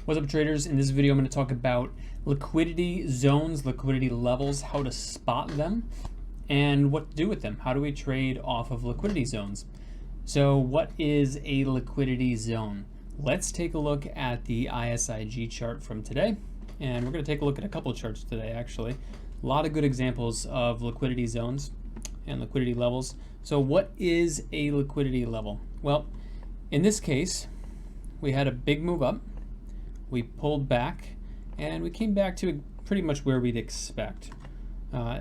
What's up, traders? In this video I'm going to talk about liquidity zones, liquidity levels, how to spot them, and what to do with them. How do we trade off of liquidity zones? So what is a liquidity zone? Let's take a look at the ISIG chart from today, and we're going to take a look at a couple charts today actually. A lot of good examples of liquidity zones and liquidity levels. So what is a liquidity level? Well, in this case we had a big move up. We pulled back and we came back to pretty much where we'd expect.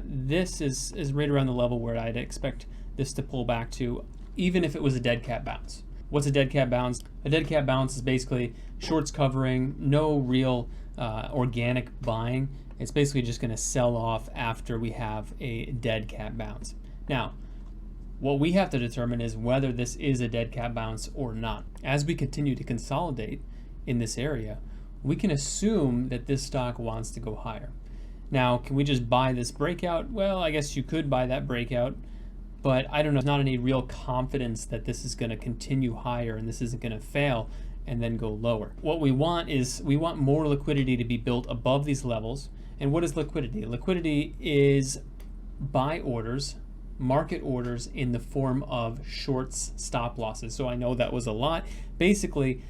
This is right around the level where I'd expect this to pull back to, even if it was a dead cat bounce. What's a dead cat bounce? A dead cat bounce is basically shorts covering, no real organic buying. It's basically just going to sell off after we have a dead cat bounce. Now, what we have to determine is whether this is a dead cat bounce or not. As we continue to consolidate in this area, we can assume that this stock wants to go higher. Now, can we just buy this breakout? Well, I guess you could buy that breakout, but I don't know, there's not any real confidence that this is going to continue higher and this isn't going to fail and then go lower. What we want is we want more liquidity to be built above these levels. And what is liquidity? Liquidity is buy orders, market orders in the form of shorts, stop losses. So I know that was a lot. Basically,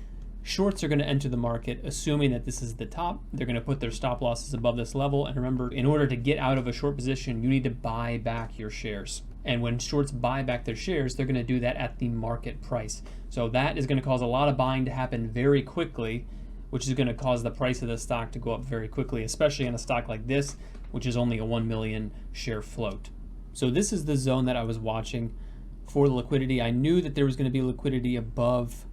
shorts are going to enter the market assuming that this is the top. They're going to put their stop losses above this level. And remember, in order to get out of a short position, you need to buy back your shares. And when shorts buy back their shares, they're going to do that at the market price. So that is going to cause a lot of buying to happen very quickly, which is going to cause the price of the stock to go up very quickly, especially in a stock like this, which is only a 1 million share float. So this is the zone that I was watching for the liquidity. I knew that there was going to be liquidity above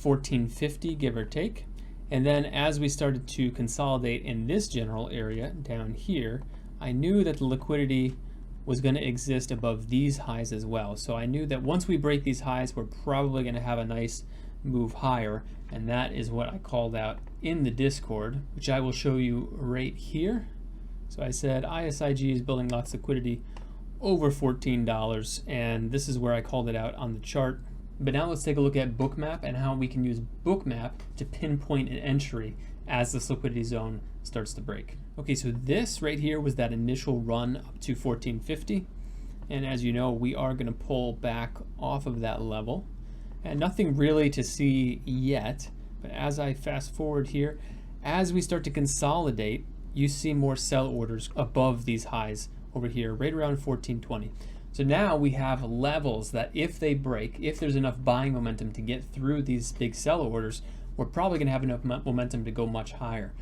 1450, give or take. And then as we started to consolidate in this general area down here, I knew that the liquidity was going to exist above these highs as well. So I knew that once we break these highs, we're probably going to have a nice move higher. And that is what I called out in the Discord, which I will show you right here. So I said ISIG is building lots of liquidity over $14, and this is where I called it out on the chart. But now let's take a look at Bookmap and how we can use Bookmap to pinpoint an entry as this liquidity zone starts to break. Okay, so this right here was that initial run up to 1450. And as you know, we are going to pull back off of that level. And nothing really to see yet. But as I fast forward here, as we start to consolidate, you see more sell orders above these highs over here, right around 1420. So now we have levels that if they break, if there's enough buying momentum to get through these big sell orders, we're probably going to have enough momentum to go much higher.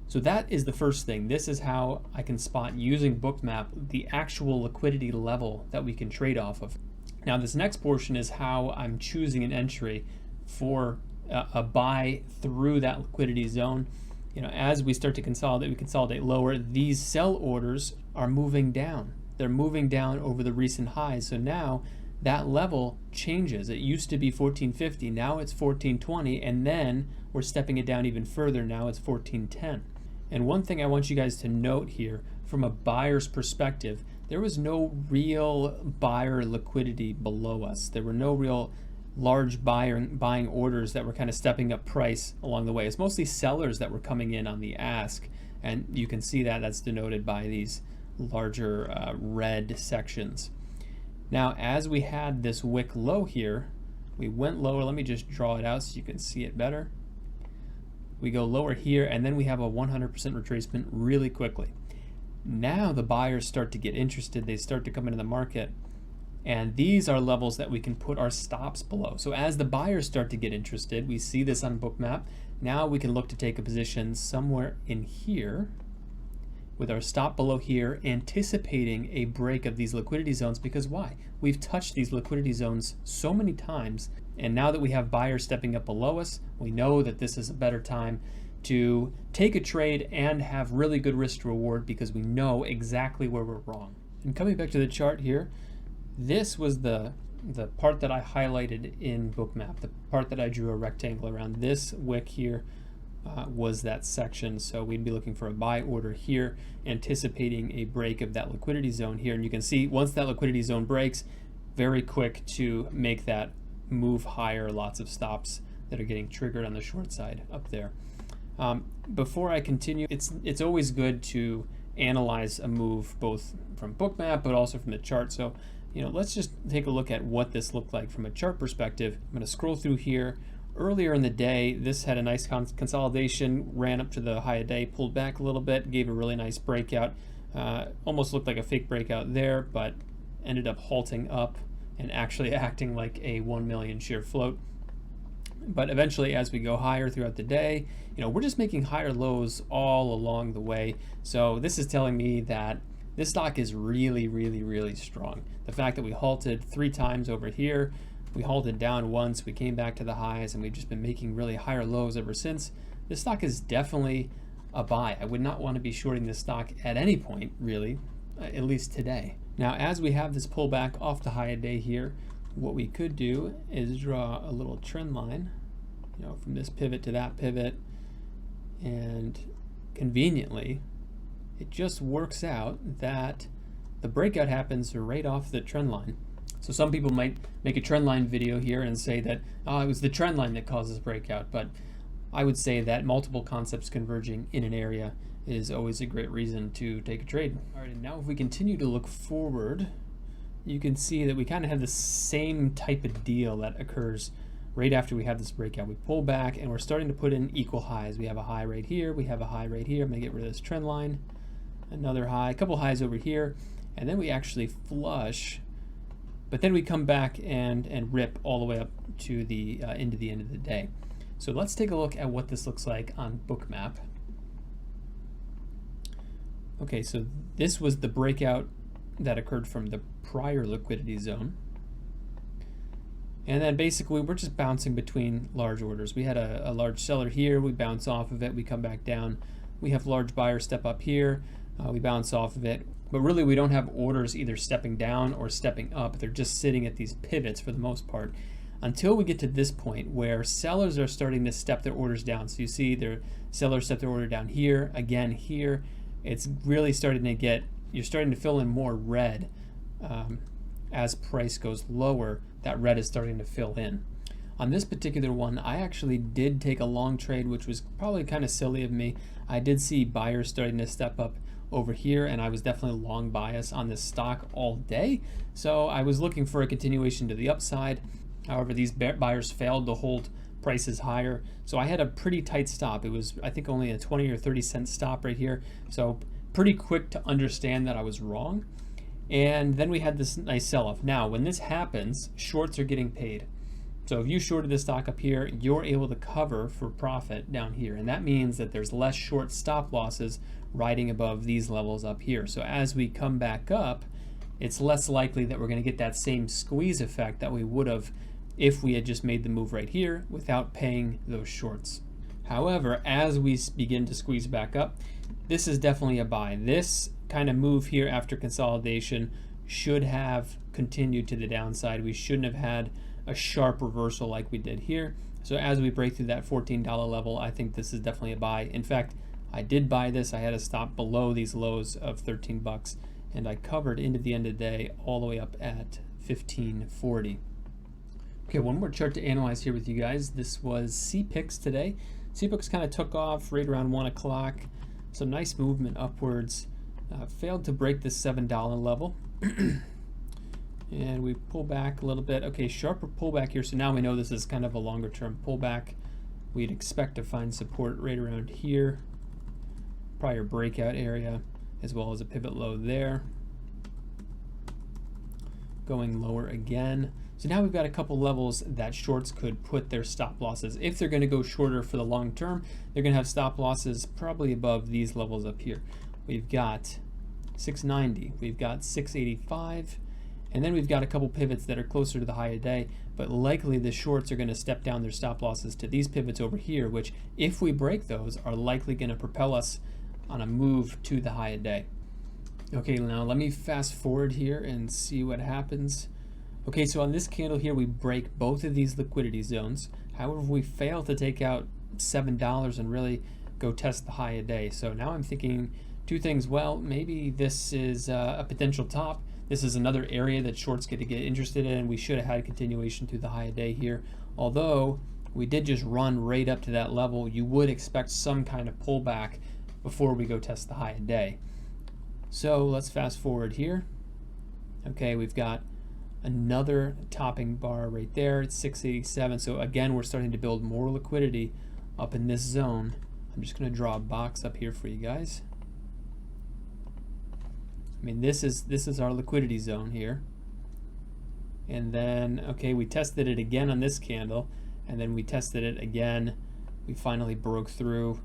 So that is the first thing. This is how I can spot, using Bookmap, the actual liquidity level that we can trade off of. Now this next portion is how I'm choosing an entry for a buy through that liquidity zone. You know, as we start to consolidate, we consolidate lower, these sell orders are moving down. They're moving down over the recent highs. So now that level changes. It used to be 1450, now it's 1420, and then we're stepping it down even further. Now it's 1410. And one thing I want you guys to note here, from a buyer's perspective, there was no real buyer liquidity below us. There were no real large buying orders that were kind of stepping up price along the way. It's mostly sellers that were coming in on the ask, and you can see that that's denoted by these larger red sections. Now, as we had this wick low here, we went lower. Let me just draw it out so you can see it better. We go lower here, and then we have a 100% retracement really quickly. Now the buyers start to get interested. They start to come into the market, and these are levels that we can put our stops below. So as the buyers start to get interested, we see this on Bookmap. Now we can look to take a position somewhere in here with our stop below here, anticipating a break of these liquidity zones. Because why? We've touched these liquidity zones so many times, and now that we have buyers stepping up below us, we know that this is a better time to take a trade and have really good risk to reward, because we know exactly where we're wrong. And coming back to the chart here, this was the part that I highlighted in Bookmap, the part that I drew a rectangle around. This wick here was that section. So we'd be looking for a buy order here, anticipating a break of that liquidity zone here. And you can see once that liquidity zone breaks, very quick to make that move higher, lots of stops that are getting triggered on the short side up there. Before I continue, it's always good to analyze a move both from Bookmap but also from the chart. So, let's just take a look at what this looked like from a chart perspective. I'm going to scroll through here. Earlier in the day, this had a nice consolidation, ran up to the high of day, pulled back a little bit, gave a really nice breakout. Almost looked like a fake breakout there, but ended up halting up and actually acting like a 1 million share float. But eventually, as we go higher throughout the day, we're just making higher lows all along the way. So this is telling me that this stock is really, really, really strong. The fact that we halted 3 times over here, we halted down once, we came back to the highs, and we've just been making really higher lows ever since. This stock is definitely a buy. I would not want to be shorting this stock at any point, really, at least today. Now, as we have this pullback off the high of day here, what we could do is draw a little trend line, from this pivot to that pivot, and conveniently, it just works out that the breakout happens right off the trend line. So some people might make a trend line video here and say that, it was the trend line that causes breakout, but I would say that multiple concepts converging in an area is always a great reason to take a trade. All right, and now if we continue to look forward, you can see that we kind of have the same type of deal that occurs right after we have this breakout. We pull back and we're starting to put in equal highs. We have a high right here, we have a high right here. I'm gonna get rid of this trend line, another high, a couple highs over here, and then we actually flush, but then we come back and rip all the way up to the into the end of the day. So let's take a look at what this looks like on Bookmap. Okay, so this was the breakout that occurred from the prior liquidity zone. And then basically we're just bouncing between large orders. We had a large seller here, we bounce off of it, we come back down. We have large buyers step up here, we bounce off of it. But really we don't have orders either stepping down or stepping up. They're just sitting at these pivots for the most part, until we get to this point where sellers are starting to step their orders down. So you see their sellers step their order down here, again here. It's really starting to get, you're starting to fill in more red. As price goes lower, that red is starting to fill in. On this particular one, I actually did take a long trade, which was probably kind of silly of me. I did see buyers starting to step up over here, and I was definitely long bias on this stock all day. So I was looking for a continuation to the upside. However, these buyers failed to hold prices higher. So I had a pretty tight stop. It was, I think, only a 20 or 30 cent stop right here. So pretty quick to understand that I was wrong. And then we had this nice sell-off. Now, when this happens, shorts are getting paid. So if you shorted this stock up here, you're able to cover for profit down here. And that means that there's less short stop losses riding above these levels up here. So as we come back up, it's less likely that we're going to get that same squeeze effect that we would have if we had just made the move right here without paying those shorts. However, as we begin to squeeze back up, this is definitely a buy. This kind of move here after consolidation should have continued to the downside. We shouldn't have had a sharp reversal like we did here. So as we break through that $14 level, I think this is definitely a buy. In fact, I did buy this. I had a stop below these lows of 13 bucks, and I covered into the end of the day all the way up at 15.40. Okay, one more chart to analyze here with you guys. This was CPIX today. CPIX kind of took off right around 1 o'clock. Some nice movement upwards. Failed to break the $7 level. And we pull back a little bit. Okay, sharper pullback here. So now we know this is kind of a longer term pullback. We'd expect to find support right around here. Prior breakout area, as well as a pivot low there. Going lower again. So now we've got a couple levels that shorts could put their stop losses. If they're going to go shorter for the long term, they're going to have stop losses probably above these levels up here. We've got 690, we've got 685, and then we've got a couple pivots that are closer to the high of day, but likely the shorts are going to step down their stop losses to these pivots over here, which if we break those are likely going to propel us on a move to the high of day. Okay, now let me fast forward here and see what happens. Okay, so on this candle here, we break both of these liquidity zones. However, we fail to take out $7 and really go test the high of day. So now I'm thinking two things. Well, maybe this is a potential top. This is another area that shorts get interested in. We should have had a continuation through the high of day here. Although we did just run right up to that level. You would expect some kind of pullback before we go test the high of day. So let's fast forward here. Okay, we've got another topping bar right there. It's 687. So again, we're starting to build more liquidity up in this zone. I'm just going to draw a box up here for you guys. I mean, this is our liquidity zone here. And then, okay, we tested it again on this candle, and then we tested it again. We finally broke through.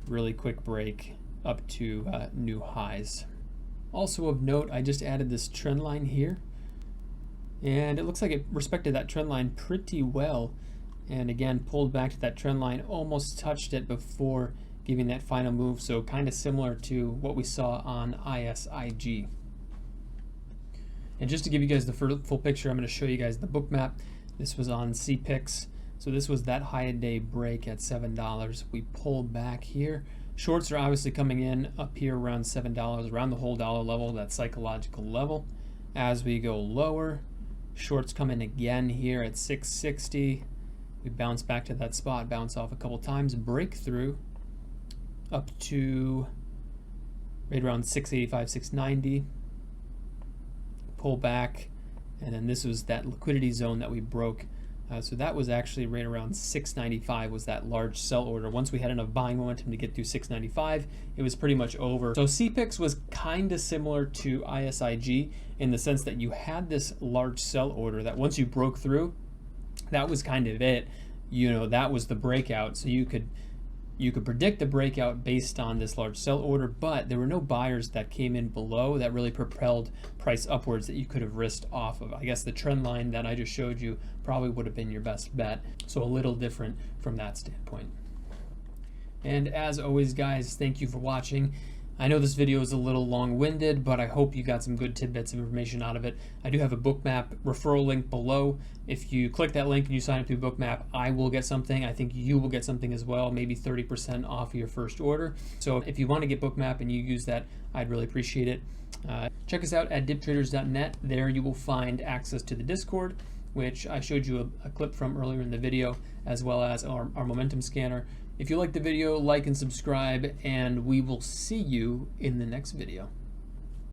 Really quick break up to new highs. Also of note, I just added this trend line here, and it looks like it respected that trend line pretty well, and again pulled back to that trend line, almost touched it before giving that final move. So kind of similar to what we saw on ISIG. And just to give you guys the full picture, I'm going to show you guys the book map. This was on CPIX. So this was that high day break at $7. We pulled back here. Shorts are obviously coming in up here around $7, around the whole dollar level, that psychological level. As we go lower, shorts come in again here at 660. We bounce back to that spot, bounce off a couple times, break through up to right around 685, 690. Pull back, and then this was that liquidity zone that we broke. So that was actually right around 695 was that large sell order. Once we had enough buying momentum to get through 695, it was pretty much over. So CPIX was kind of similar to ISIG in the sense that you had this large sell order that once you broke through, that was kind of it. You know, that was the breakout. So you could predict the breakout based on this large sell order, but there were no buyers that came in below that really propelled price upwards that you could have risked off of. I guess the trend line that I just showed you probably would have been your best bet. So a little different from that standpoint. And as always, guys, thank you for watching. I know this video is a little long-winded, but I hope you got some good tidbits of information out of it. I do have a Bookmap referral link below. If you click that link and you sign up through Bookmap, I will get something. I think you will get something as well, maybe 30% off your first order. So if you want to get Bookmap and you use that, I'd really appreciate it. Check us out at diptraders.net. There you will find access to the Discord, which I showed you a clip from earlier in the video, as well as our momentum scanner. If you like the video, like and subscribe, and we will see you in the next video.